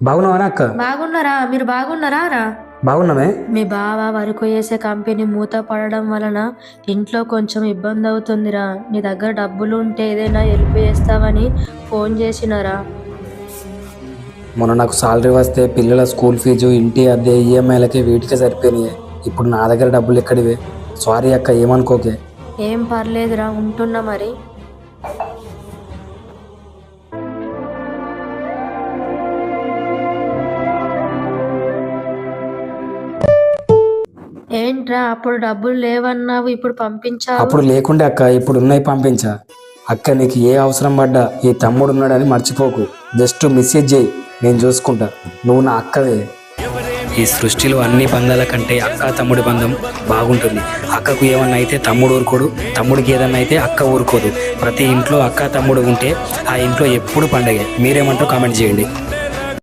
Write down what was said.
బాగున్నావా అక్క? బాగున్నారా? మీరు బాగున్నారా రా? బాగున్నామే. మీ బావ వరకు వేసే కంపెనీ మూత పడడం వలన ఇంట్లో కొంచెం ఇబ్బంది అవుతుందిరా. నీ దగ్గర డబ్బులు ఉంటే ఏదైనా హెల్ప్ చేస్తావని ఫోన్ చేసినారా. మొన్న నాకు సాలరీ వస్తే పిల్లల స్కూల్ ఫీజు, ఇంటి అద్దె, ఈఎంఐలకి వీటికే సరిపోయినాయి. ఇప్పుడు నా దగ్గర డబ్బులు ఎక్కడివే? సారీ అక్క, ఏమనుకోకే. ఏం పర్లేదురా, ఉంటున్నా మరి. ఏంట్రా అప్పుడు డబ్బులు లేవన్నావు, ఇప్పుడు పంపించావు? అప్పుడు లేకుండే అక్క, ఇప్పుడు ఉన్నాయి పంపించా. అక్క నీకు ఏ అవసరం పడ్డా ఈ తమ్ముడు ఉన్నాడని మర్చిపోకు. జస్ట్ మెసేజ్ చేయి, నేను చూసుకుంటా. నువ్వు నా అక్కవే. ఈ సృష్టిలో అన్ని బంధాల కంటే అక్క తమ్ముడి బంధం బాగుంటుంది. అక్కకు ఏమన్నా అయితే తమ్ముడు ఊరుకోడు, తమ్ముడికి ఏదన్నా అయితే అక్క ఊరుకోదు. ప్రతి ఇంట్లో అక్క తమ్ముడు ఉంటే ఆ ఇంట్లో ఎప్పుడు పండగే. మీరేమంటారో కామెంట్ చేయండి.